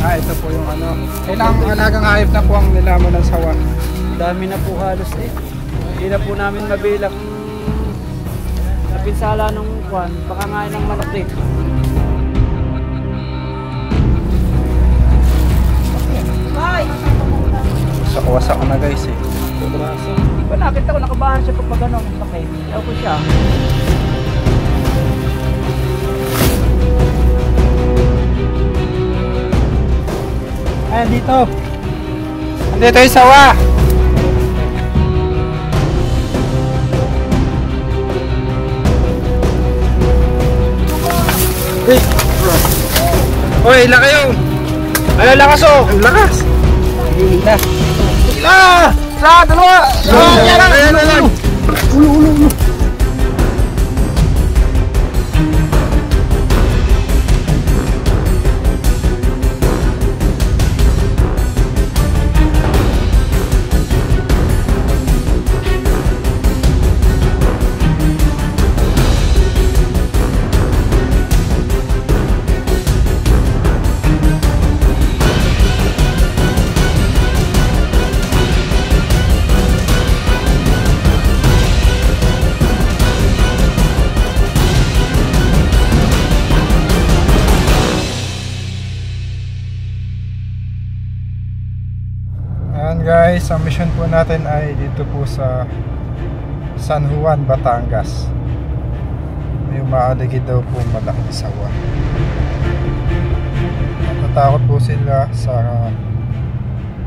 Ito po yung ano. Ilang alagang hayop na po ang nilamon ng sawa? Dami na po halos eh. Hindi na po namin mabilang napinsala ng kwan. Baka nga ng malaki. Wasak na guys eh. Braso. Ba nakita ko nakabahan siya pag gano'n. Okay. Ayaw ko siya. Ayan dito. Andito yung sawa. Hoy, ilan kayo? Ano lakas oh? Ang lakas. Hila. Hila! Sa dalawa! Ayan na lang. Ulo. Guys, ang mission po natin ay dito po sa San Juan, Batangas. May umaaligid daw po malaking sawa. Natatakot po sila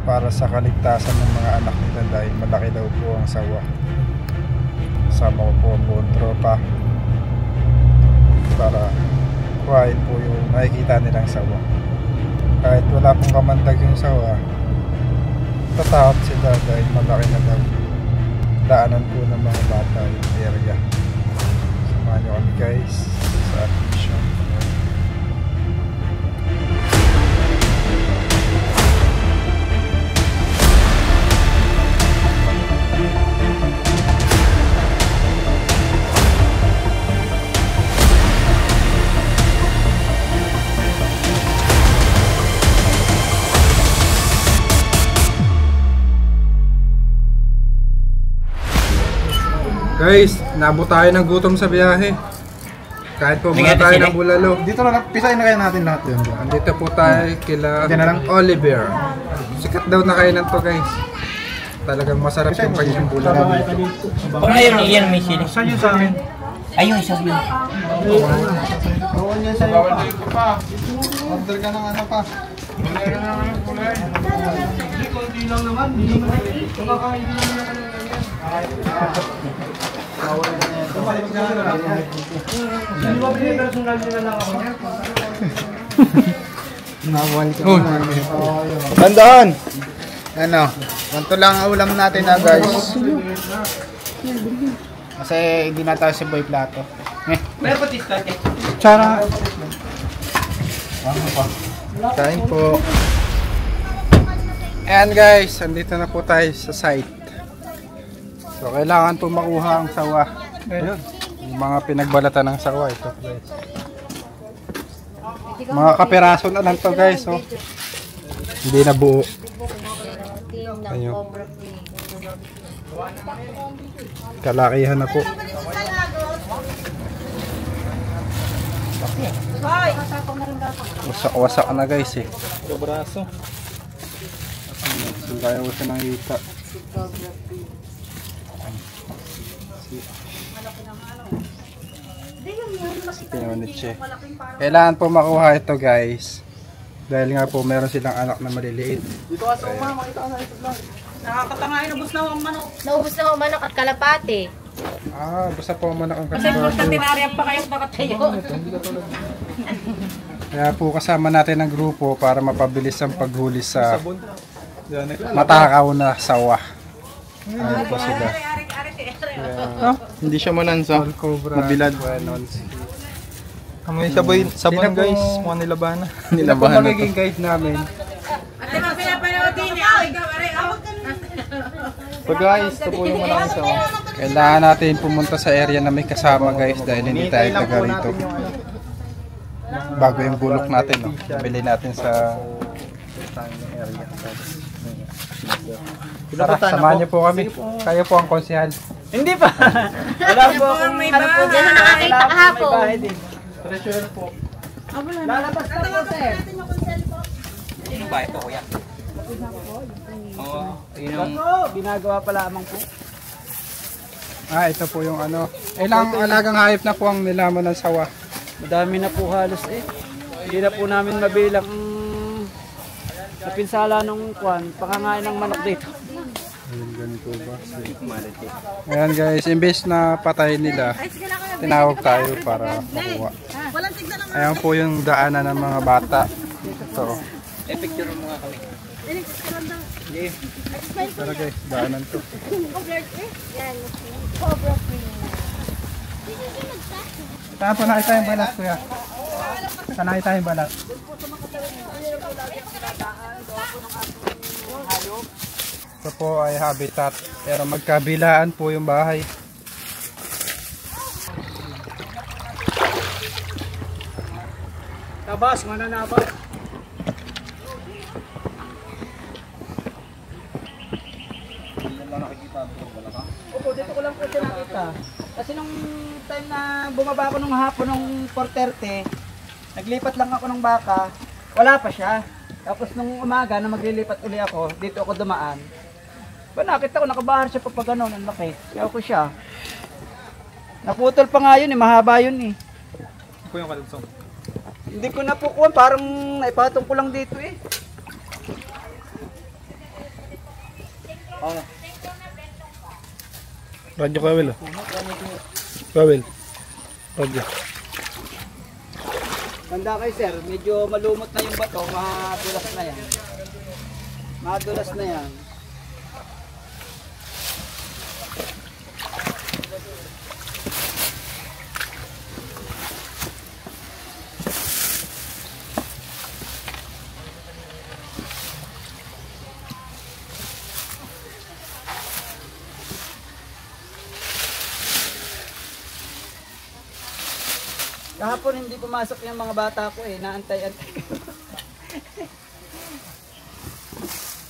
para sa kaligtasan ng mga anak nila dahil malaki daw po ang sawa. Kasama ko po ang buong tropa para kuhain po yung nakikita nilang sawa. Kahit wala pong kamandag yung sawa, tatakot sila dahil malaki na daw daanan po ng mga bata yung area. Samahan nyo kami guys sa mission. Guys, nabot tayo ng gutom sa biyahe. Kahit po muna tayo ng bulalo. Dito na lang, pisahin na kaya natin lahat yun. Andito po tayo kila Oliver. Sikat daw na kainan to guys. Talagang masarap yung kanyang bulalo dito. Ayun, iyan may sili. Saan yun sa akin? Ayun, isa yun. Bawal yan sa'yo pa. Order ka ng ano pa. Order ka ng kulay. Hindi, konti lang naman. Hindi naman. Kumakain din naman naman. Tandaan! Ano? Ganito lang ang ulam natin na guys. Kasi hindi na tayo si Boy Plato. Tsara. Kain po. Ayan guys, andito na po tayo sa site. So kailangan po makuha ang sawa. Ayun, yung mga pinagbalatan ng sawa ito guys. Mga kapiraso na lang to guys, oh. Hindi na buo. Ayun. Kalakihan na po. Wasak na guys eh. Braso. Kaya ko siya nang hita. Pinunit siya. Kailangan po makuha ito guys. Dahil nga po meron silang anak na maliliit. Dito ka sa uma, makita ka sa ito vlog. Nakakatangain, ubos na ang manok. Naubos na ang manok at kalapate. Basta po manak ang Kasi pagka tinariyan pa kayo nakatayo. Kaya po kasama natin ang grupo para mapabilis ang paghuli sa matakaw na sawa. Ayun po sila. Hindi siya manansa. Mabilad. May sabon guys. Mukhang nilabahan na. Nilabahan na magiging guide namin. So guys, ito po yung malaking sawa. Kailangan natin pumunta sa area na may kasama guys dahil hindi tayo taga rito. Bago yung bulok natin, no? Bili natin sa sa aming area. Tara, Samahan niyo po kami. Kayo po ang konsehal. Hindi pa. Wala po akong may bahay. Diyan na nakakita kahapon. May bahay din. Treasurer po. Lalabas na po, sir. Yung bahay to, kuya. Oo, yun ang... Ginagawa pa lamang po. Ito po yung ano. Ilang alagang hayop na po ang nilaman ng sawa. Madami na po halos eh. Hindi na po namin mabilang napinsala nung pangangain ng manok dito. Ayun, ganito ba? Ayan guys, imbes na patay nila, tinawag tayo para makuha. Ayan po yung daanan ng mga bata. Ito. picture mo nga kami. Tara guys, daanan to. Saan po nakita yung balat kuya? Saan nakita yung balat? Ito po ay habitat, pero magkabilaan po yung bahay. Tabas, mananabas. Opo, dito ko lang po siya nakita. Kasi nung time na bumaba ako nung hapon nung 4:30, naglipat lang ako ng baka, wala pa siya. Tapos nung umaga na maglilipat uli ako, dito ako dumaan. Ba nakita ko, nakabahar siya pa gano'n, ang laki. Kaya ako siya. Naputol pa nga yun eh, mahaba yun eh. Ito po yung kalunsong. Hindi ko napukuhan, parang naipatong ko lang dito eh. Radyo Kawil oh. Kawil. Radyo. Tanda kayo sir, medyo malumot na yung bato, madulas na yan. Madulas na yan. Kahapon hindi pumasok yung mga bata ko eh, naantay-antay ko.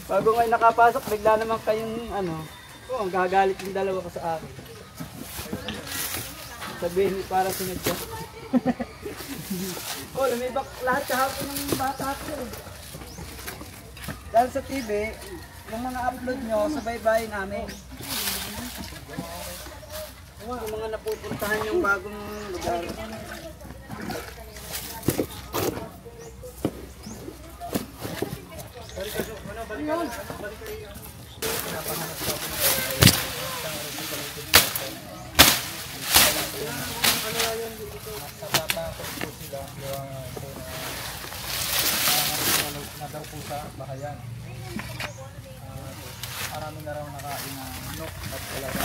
Bago ngayon nakapasok, bigla naman kayong ang gagalit yung dalawa ko sa akin. Sabihin para sinadya. Lumibak lahat kahapon ng bata ko eh. Dahil sa TV, yung mga upload nyo, sabay-bay namin. Yung mga napupuntahan yung bagong lugar. Nadaw po sa bahayan. Marami na raw nakain na nok at talaga.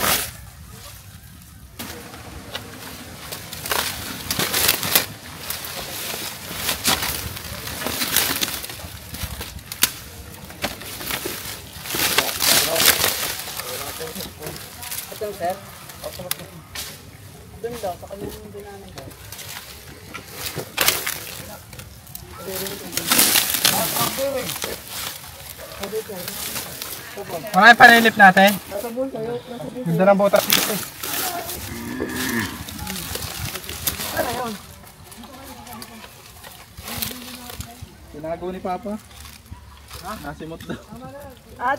Ito sir? Doon daw, sa kanyang dinanan daw. Mga ipanilip natin. Ganda ng botas dito. Tinago ni Papa. Nasimot daw.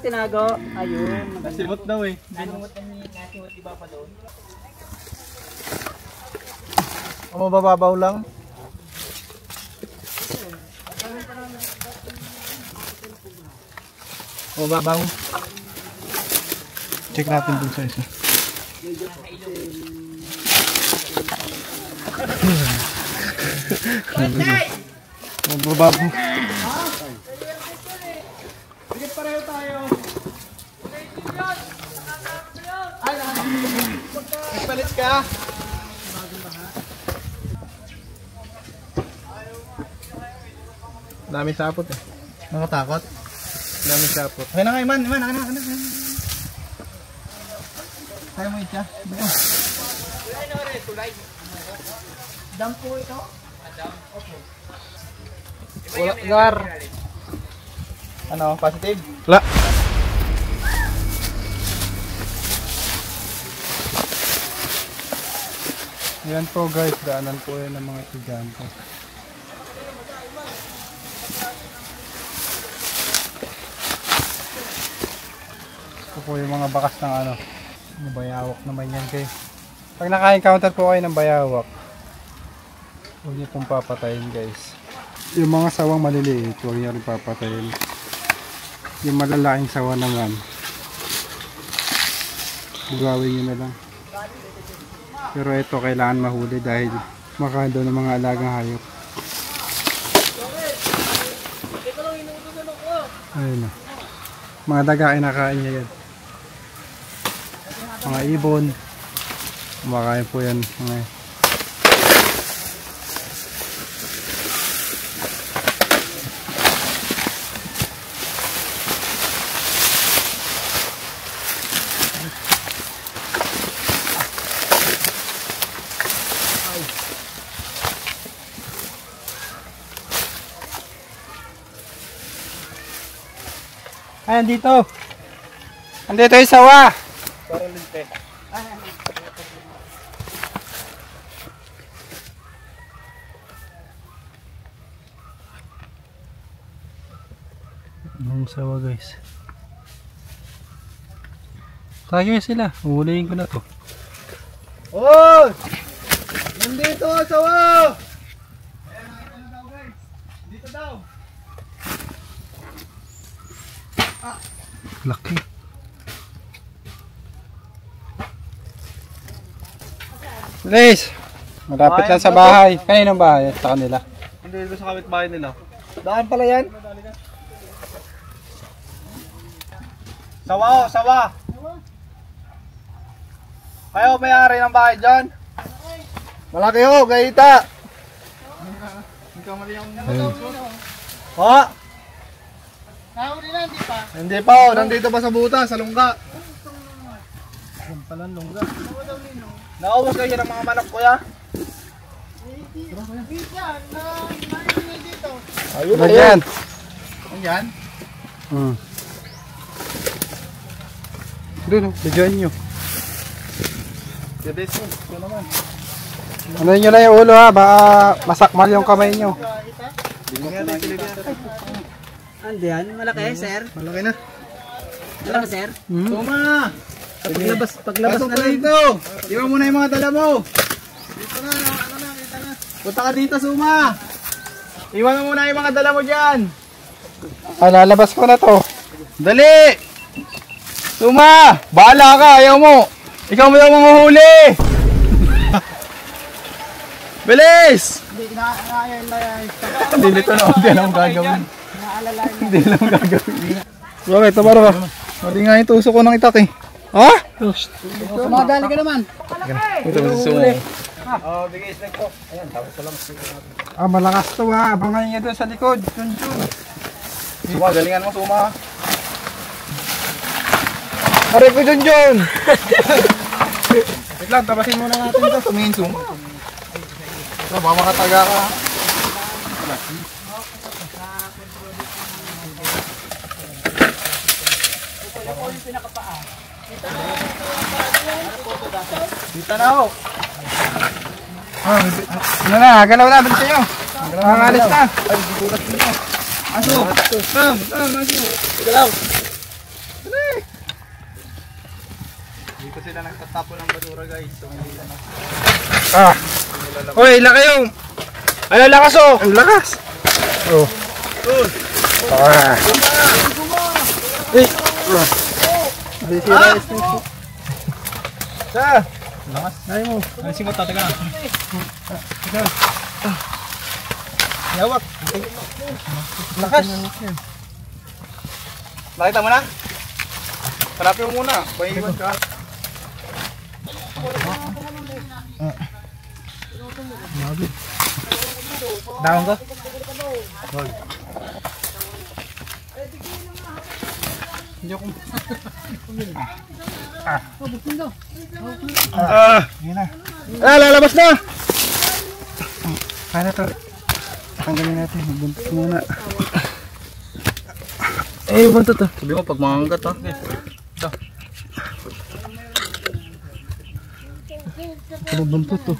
Tinago. Ayun. Nasimot daw eh. Nasimot iba pa doon. O mababaw lang. O mababaw. Check natin dun sa isa. Mababaw. Pareho tayo. Nagpalit ka? Dami sapot eh. Nakatakot? Dami sapot. Kaya na nga, Iman. Kaya mo itya. Dam po ito? Wala, Gar. Ano, positive? La. Yan po guys, daanan po yan ng mga estudyante. Ito po yung mga bakas ng ano, bayawak naman yan guys. Pag naka-encounter po kayo ng bayawak, huwag niyo pong papatayin guys. Yung mga sawang maliliit, huwag niyo rin papatayin. Yung malalaking sawa naman, gawin niyo na lang. Pero ito kailangan mahuli dahil makado ng mga alagang hayop. Ayun na. Mga daga kinakain niya yan. Mga ibon. Kumakain po yan. Mga ay, andito. Andito yung sawa. Yung sawa guys. Tagay sila. Uhulihin ko na to. Oh! Nandito ang sawa! Dito daw. Laki. Guys, malapit lang sa bahay. Kaninong bahay? Sa kanila. Hindi dito sa kapitbahay nila. Daan pala yan. Sawa oh, sawa. Kayo may-ari ng bahay dyan. Malaki ho, gayita. Ayun. Ha? Hindi pa oh, nandito pa sa butas, sa lungga. Palang lungga. Nauwas kayo ng mga manok kuya. Ayun Ano yan? Ayan. Doon, videoan nyo. Debes mo, ito naman. Ano nyo lang yung ulo ha, baka masakmal yung kamay nyo. Andi yan, malaki sir. Malaki na. Malaki sir. Tuma! Paglabas na lang. Dito! Iwan mo na yung mga dala mo. Dito na, ano na, kita na. Punta ka dito, Suma! Iwan mo muna yung mga dala mo dyan. Ay, lalabas ko na to. Dali! Suma! Bahala ka, ayaw mo! Ikaw mo daw manguhuli! Bilis! Hindi nito na, hindi alam gagawin. Hindi alam gagawin. Bakit, tabaro ka? Mali nga yung tuso ko ng itak eh. Ha? Sumadali ka naman. Ito si Suma. Ah, malakas to ha. Abangan nyo doon sa likod. Dun. Suma, galingan mo Suma. Aray ko John! Wait lang, tabasin muna natin ito. Tumingin Suma. Ito, baka makataga ka. Dito na ako. Ano na, galaw na, bilis kayo. Alis na. Ay, bukas dito. Aso! Tam! Aso! Galaw! Dito sila nagtatapo ng basura guys. So, hindi na. Ah. Uy, laki yung. Ano lakas oh! Ang lakas. Oh. Ah. Eh. Hindi sila isip. Sa! Ay mo. Alisin ko tataga. Yawak. Lakas. Nakita mo na? Hanapin mo muna. Paiwan ka. Down ko. Hindi ko. Yan na. Ah, lalabas na! Kaya to. Tanggalin natin. Magbuntot muna. Eh, buntot ah. Sabi mo pag manganggat ah. Ito. Ano buntot to?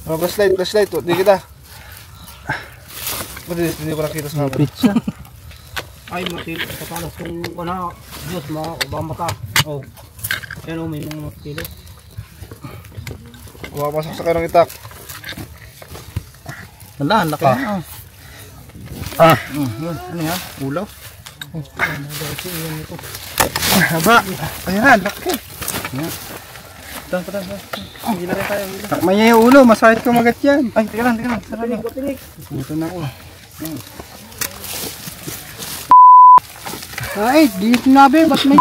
Oh, flashlight. Di kita. Hindi ko nakita sa camera. Pizza. Ay, matilo. Kapalas kung ano, Diyos, mata. Oh. Yan o, may mga matilo. Pumapasok sa kanong itak. Wala, ang laki na. Ano yan? Ulo? Haba. Ayan, laki. Tang. Hindi na rin tayo. Takma niya yung ulo, masakit kumagat yan. Ay, teka lang. Sarap. Ito na ako. Ay, di sinabi, ba't may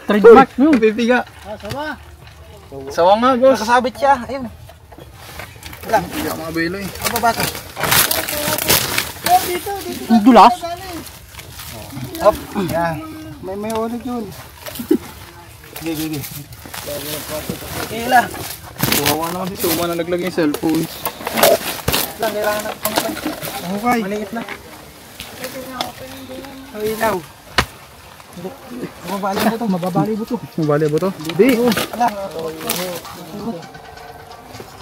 trademark mo? Pipiga. Sawa. Sawa nga, boss. Nakasabit siya, ayun. Hindi ako makabilo eh. Ano ba ito? Ang dulas? Hop. Yan. May ulo yun. Gigi. Kila. Kawawa naman si Suma na naglag yung cellphone. Lang, kailangan na pangkain. Okay. Maliit na. Ang ilaw. Mababali mo to. Mabali ba to? Di.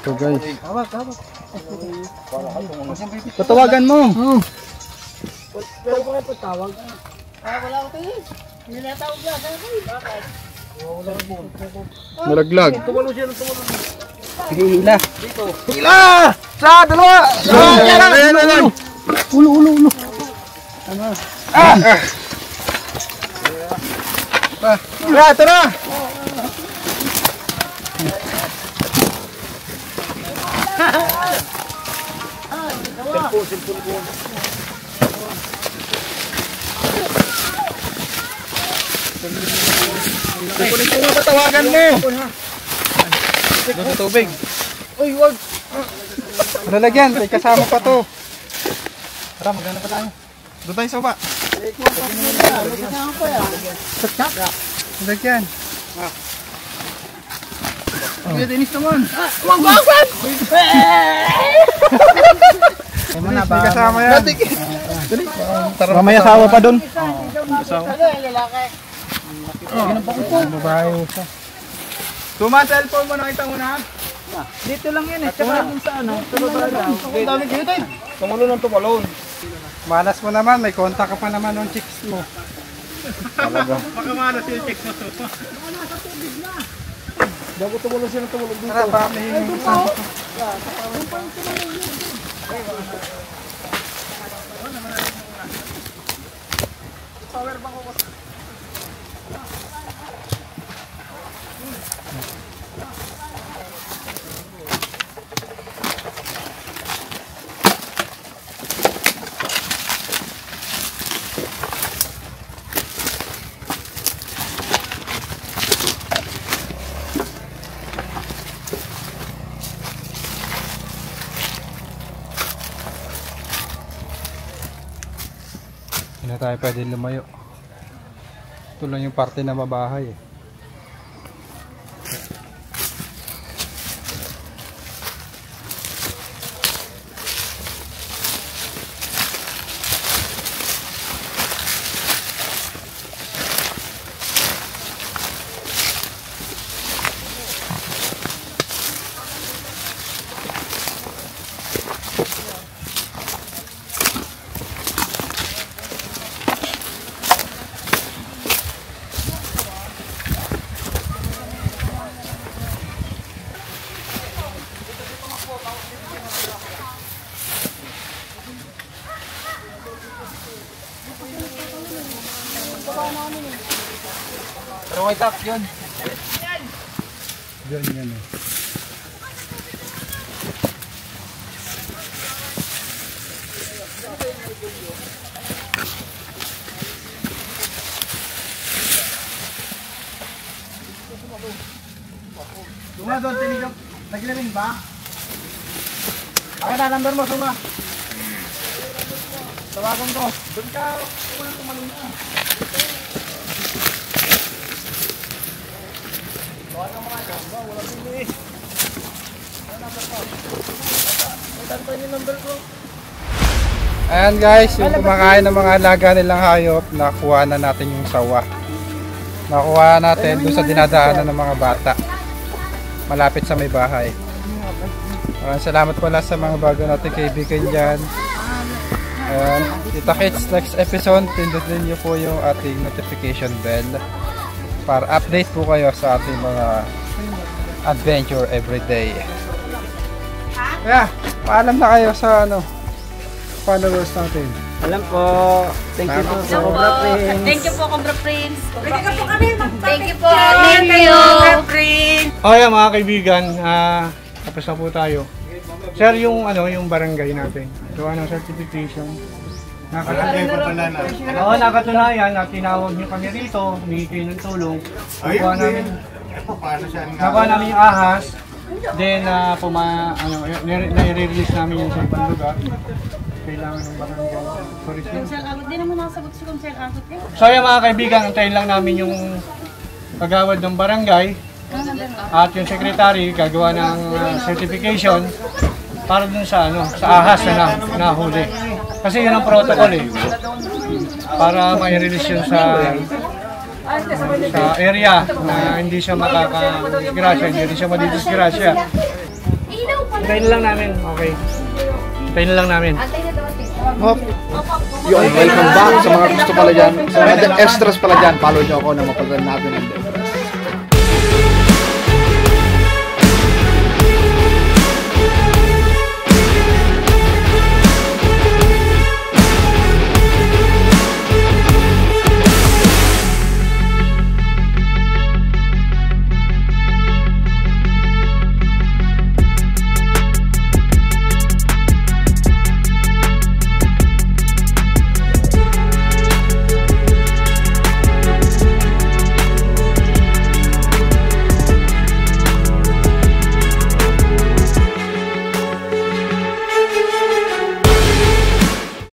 So guys. Hawak. Patawagan mo. Pero kung ito tawag. Wala ko tayo. Nilatawag niya. Bakit? Nalaglag. Tumulong siya. Sige, hila. Hila! Sa dalawa! Ayan. Ulo. Ito na! Kunin ko nga patawagan mo. Doon sa tubig. Uy, wag. Lalagyan, may kasama pa to. Tara, maganda pa tayo. Doon tayo sa baba. Lalagyan. Sige, tinis naman. Wag! May kasama yan. Mamaya sawa pa doon. Babae siya. Suma, cellphone mo, nakita mo na. Dito lang yan eh. Tsaka dun sa ano. Ang dami kayo tayo. Tumalon. Malas mo naman, may kontak ka pa naman ng chicks mo. Baka malas yung chicks mo. Bago tumulong siya ng tumulong dito. Tara, baka may kasama ko. Hindi na tayo pwede lumayo. Ito lang yung parte na mabahay eh. Pero may tak yun. Yan eh. Suma, doon, tinigap. Naglirin ba? Ako na, number mo, Suma. Tawagan ko. Doon ka. Walang tumalong na. Tawagan mo nga. Walang pili. Ayan guys, yung kumakain ng mga alaga nilang hayop, nakuha na natin yung sawa. Nakuha natin doon sa dinadaanan ng mga bata. Malapit sa may bahay. Salamat pala sa mga bago natin kaibigan dyan. Ayan, kita-kits next episode, pindutin niyo po yung ating notification bell para update po kayo sa ating mga adventure everyday. Yeah, paalam na kayo sa followers natin. Alam po. Thank you po sa Cobra Prince. Thank you po, Cobra Prince. Pwede ka po kami Thank you po. Thank you. Oh yeah, mga kaibigan, tapos na po tayo. Sir, yung barangay natin. Gawa ng certification. Oo, nakatunayan na tinawag niyo kami rito, humingi kayo ng tulong. Nakuha namin yung ahas. Then, nire-release namin yung sa ibang lugar. Kailangan ng barangay. Sorry, sir. Hindi naman nakasagot si Kumsel Agot eh. So, yan mga kaibigan, antayin lang namin yung pagawad ng barangay. At yung secretary gagawa ng certification para dun sa ahas na nahuli. Kasi yun ang protocol para mai-release yun sa area na hindi siya makaka-disgrasya, hindi siya madidisgrasya. Hintayin lang namin, okay. Hintayin lang namin. Yun, welcome back sa mga gusto pala dyan. Sa mga extras pala dyan, follow nyo ako na mapagdan natin.